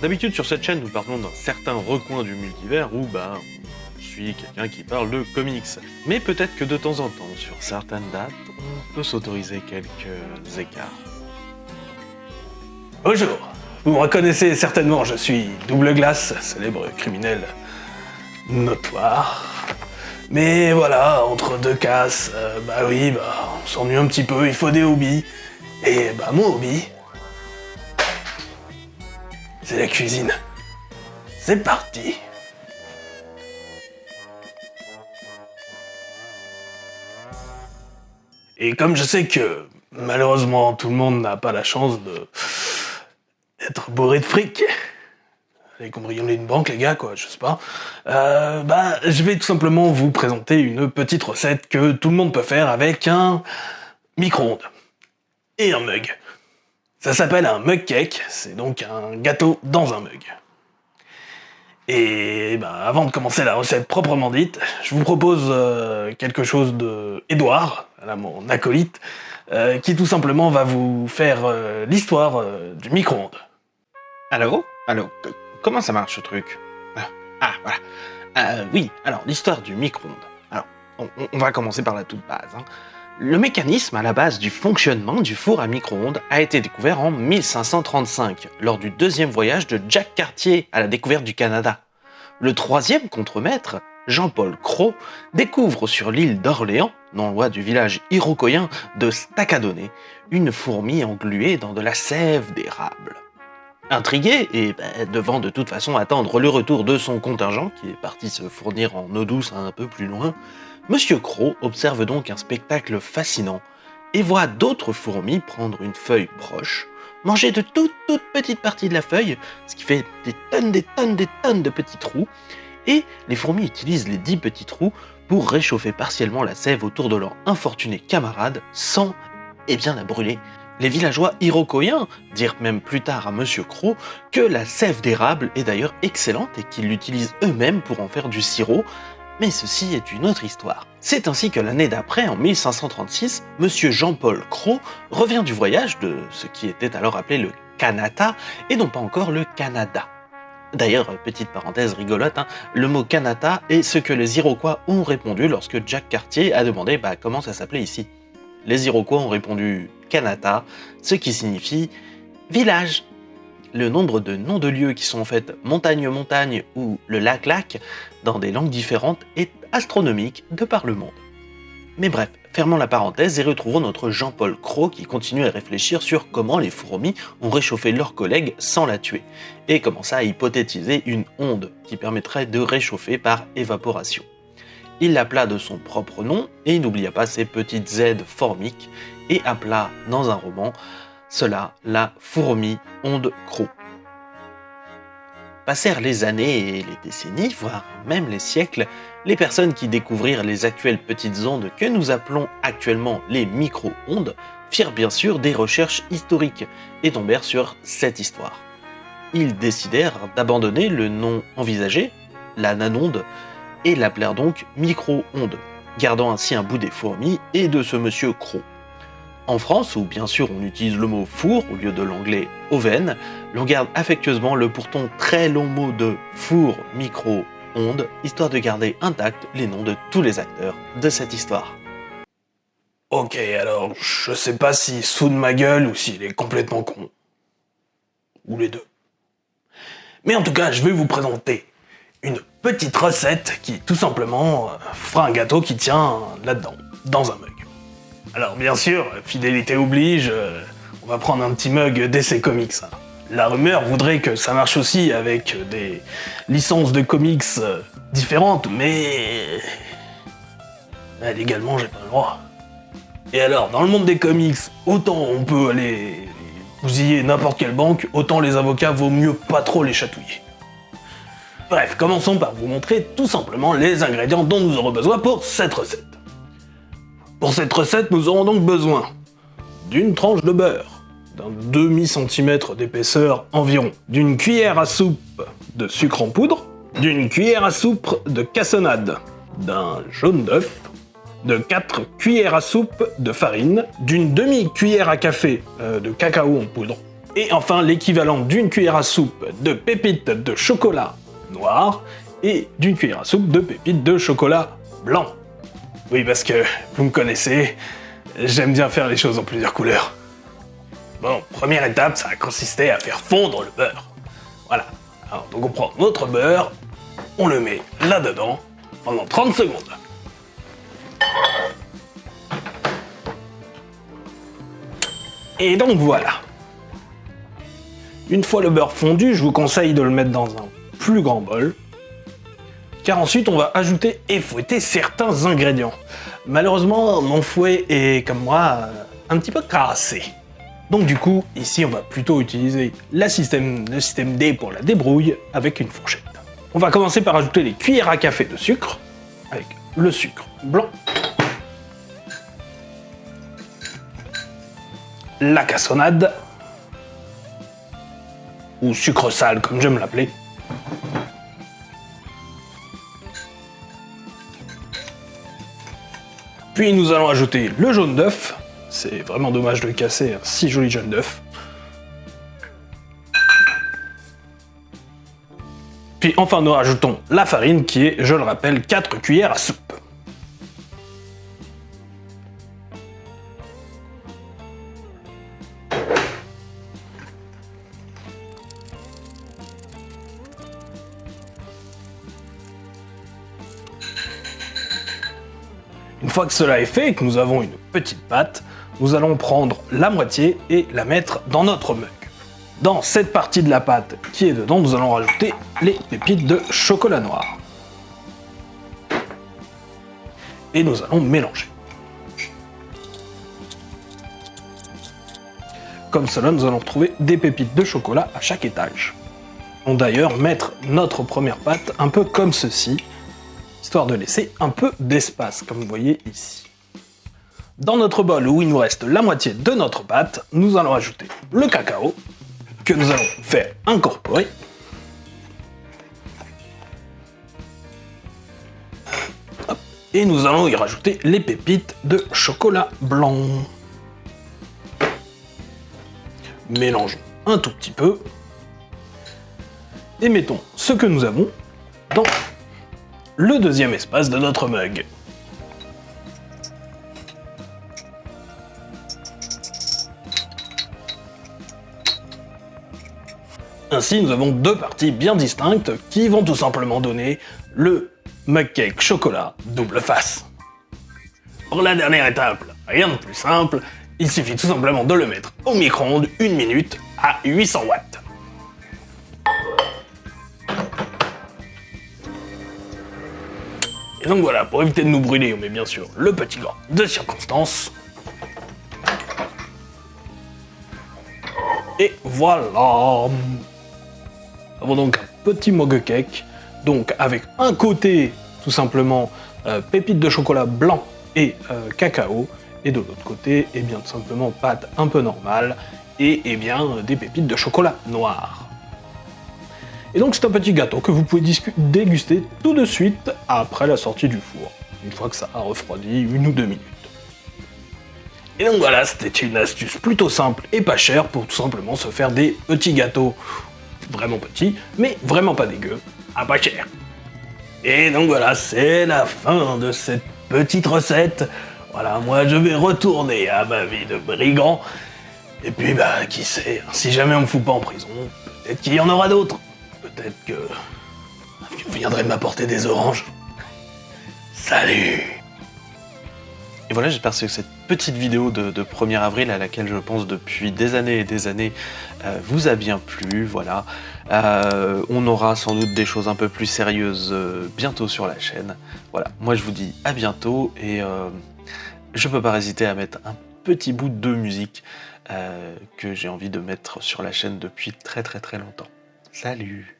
D'habitude sur cette chaîne nous parlons d'un certain recoin du multivers où on suit quelqu'un qui parle de comics. Mais peut-être que de temps en temps, sur certaines dates, on peut s'autoriser quelques écarts. Bonjour, vous me reconnaissez certainement, je suis Double Glace, célèbre criminel notoire. Mais voilà, entre deux casses, on s'ennuie un petit peu, il faut des hobbies. Et mon hobby, c'est la cuisine. C'est parti. Et comme je sais que malheureusement tout le monde n'a pas la chance d'être bourré de fric, et cambrioler une banque les gars quoi, je sais pas, je vais tout simplement vous présenter une petite recette que tout le monde peut faire avec un micro-ondes et un mug. Ça s'appelle un mug cake, c'est donc un gâteau dans un mug. Et avant de commencer la recette proprement dite, je vous propose quelque chose de Edouard, là, mon acolyte, qui tout simplement va vous faire l'histoire du micro-ondes. Allô, comment ça marche ce truc? Voilà. Oui, alors l'histoire du micro-ondes. Alors, on va commencer par la toute base. Le mécanisme à la base du fonctionnement du four à micro-ondes a été découvert en 1535, lors du deuxième voyage de Jacques Cartier à la découverte du Canada. Le troisième contremaître, Jean-Paul Cros, découvre sur l'île d'Orléans, non loin du village iroquoien de Staccadoné, une fourmi engluée dans de la sève d'érable. Intrigué et devant de toute façon attendre le retour de son contingent, qui est parti se fournir en eau douce un peu plus loin, Monsieur Cros observe donc un spectacle fascinant et voit d'autres fourmis prendre une feuille proche, manger de toute petites parties de la feuille, ce qui fait des tonnes de petits trous, et les fourmis utilisent les 10 petits trous pour réchauffer partiellement la sève autour de leur infortuné camarade sans, la brûler. Les villageois iroquoiens dirent même plus tard à Monsieur Cros que la sève d'érable est d'ailleurs excellente et qu'ils l'utilisent eux-mêmes pour en faire du sirop, mais ceci est une autre histoire. C'est ainsi que l'année d'après, en 1536, Monsieur Jean-Paul Cros revient du voyage de ce qui était alors appelé le Kanata et non pas encore le Canada. D'ailleurs, petite parenthèse rigolote, le mot Kanata est ce que les Iroquois ont répondu lorsque Jacques Cartier a demandé comment ça s'appelait ici. Les Iroquois ont répondu Kanata, ce qui signifie village. Le nombre de noms de lieux qui sont en fait montagne-montagne ou le lac-lac dans des langues différentes est astronomique de par le monde. Mais bref, fermons la parenthèse et retrouvons notre Jean-Paul Cros qui continue à réfléchir sur comment les fourmis ont réchauffé leur collègue sans la tuer, et commence à hypothétiser une onde qui permettrait de réchauffer par évaporation. Il l'appela de son propre nom et il n'oublia pas ses petites aides formiques et appela dans un roman cela la fourmi onde Cros. Passèrent les années et les décennies, voire même les siècles, les personnes qui découvrirent les actuelles petites ondes que nous appelons actuellement les micro-ondes firent bien sûr des recherches historiques et tombèrent sur cette histoire. Ils décidèrent d'abandonner le nom envisagé, la nanonde, et l'appelèrent donc micro-ondes, gardant ainsi un bout des fourmis et de ce monsieur Cros. En France, où bien sûr on utilise le mot four au lieu de l'anglais oven, l'on garde affectueusement le pourtant très long mot de four micro-ondes, histoire de garder intacts les noms de tous les acteurs de cette histoire. Ok, alors je sais pas s'il soude ma gueule ou s'il est complètement con. Ou les deux. Mais en tout cas, je vais vous présenter une petite recette qui tout simplement fera un gâteau qui tient là-dedans, dans un mug. Alors bien sûr, fidélité oblige, on va prendre un petit mug DC Comics. La rumeur voudrait que ça marche aussi avec des licences de comics différentes, mais légalement j'ai pas le droit. Et alors, dans le monde des comics, autant on peut aller bousiller n'importe quelle banque, autant les avocats vaut mieux pas trop les chatouiller. Bref, commençons par vous montrer tout simplement les ingrédients dont nous aurons besoin pour cette recette. Pour cette recette, nous aurons donc besoin d'une tranche de beurre, d'un demi-centimètre d'épaisseur environ, d'une cuillère à soupe de sucre en poudre, d'une cuillère à soupe de cassonade, d'un jaune d'œuf, de 4 cuillères à soupe de farine, d'une demi-cuillère à café de cacao en poudre, Et enfin, l'équivalent d'une cuillère à soupe de pépites de chocolat noir et d'une cuillère à soupe de pépites de chocolat blanc. Oui, parce que vous me connaissez, j'aime bien faire les choses en plusieurs couleurs. Bon, première étape, ça a consisté à faire fondre le beurre. Voilà. Alors, donc on prend notre beurre, on le met là-dedans pendant 30 secondes. Et donc voilà. Une fois le beurre fondu, je vous conseille de le mettre dans un plus grand bol, car ensuite on va ajouter et fouetter certains ingrédients. Malheureusement, mon fouet est, comme moi, un petit peu cassé. Donc du coup, ici on va plutôt utiliser le système D pour la débrouille avec une fourchette. On va commencer par ajouter les cuillères à café de sucre, avec le sucre blanc, la cassonade, ou sucre sale comme j'aime l'appeler, puis nous allons ajouter le jaune d'œuf, c'est vraiment dommage de casser un si joli jaune d'œuf, puis enfin nous rajoutons la farine qui est, je le rappelle, 4 cuillères à soupe. Une fois que cela est fait et que nous avons une petite pâte, nous allons prendre la moitié et la mettre dans notre mug. Dans cette partie de la pâte qui est dedans, nous allons rajouter les pépites de chocolat noir. Et nous allons mélanger. Comme cela, nous allons retrouver des pépites de chocolat à chaque étage. On va d'ailleurs mettre notre première pâte un peu comme ceci, histoire de laisser un peu d'espace, comme vous voyez ici. Dans notre bol où il nous reste la moitié de notre pâte, nous allons ajouter le cacao, que nous allons faire incorporer. Hop. Et nous allons y rajouter les pépites de chocolat blanc. Mélangeons un tout petit peu. Et mettons ce que nous avons dans le deuxième espace de notre mug. Ainsi, nous avons deux parties bien distinctes qui vont tout simplement donner le mug cake chocolat double face. Pour la dernière étape, rien de plus simple, il suffit tout simplement de le mettre au micro-ondes 1 minute à 800 watts. Et donc voilà, pour éviter de nous brûler, on met bien sûr le petit gant de circonstance. Et voilà. Nous avons donc un petit mug cake, donc avec un côté tout simplement pépites de chocolat blanc et cacao, et de l'autre côté, et bien tout simplement pâte un peu normale, et bien des pépites de chocolat noir. Et donc c'est un petit gâteau que vous pouvez déguster tout de suite après la sortie du four, une fois que ça a refroidi 1 ou 2 minutes. Et donc voilà, c'était une astuce plutôt simple et pas chère pour tout simplement se faire des petits gâteaux vraiment petits, mais vraiment pas dégueux, à pas cher. Et donc voilà, c'est la fin de cette petite recette. Voilà, moi je vais retourner à ma vie de brigand, et puis bah qui sait, si jamais on me fout pas en prison, peut-être qu'il y en aura d'autres. Peut-être que vous viendrez m'apporter des oranges. Salut! Et voilà, j'espère que cette petite vidéo de 1er avril, à laquelle je pense depuis des années et des années, vous a bien plu, voilà. On aura sans doute des choses un peu plus sérieuses bientôt sur la chaîne. Voilà, moi je vous dis à bientôt, et je peux pas hésiter à mettre un petit bout de musique que j'ai envie de mettre sur la chaîne depuis très longtemps. Salut!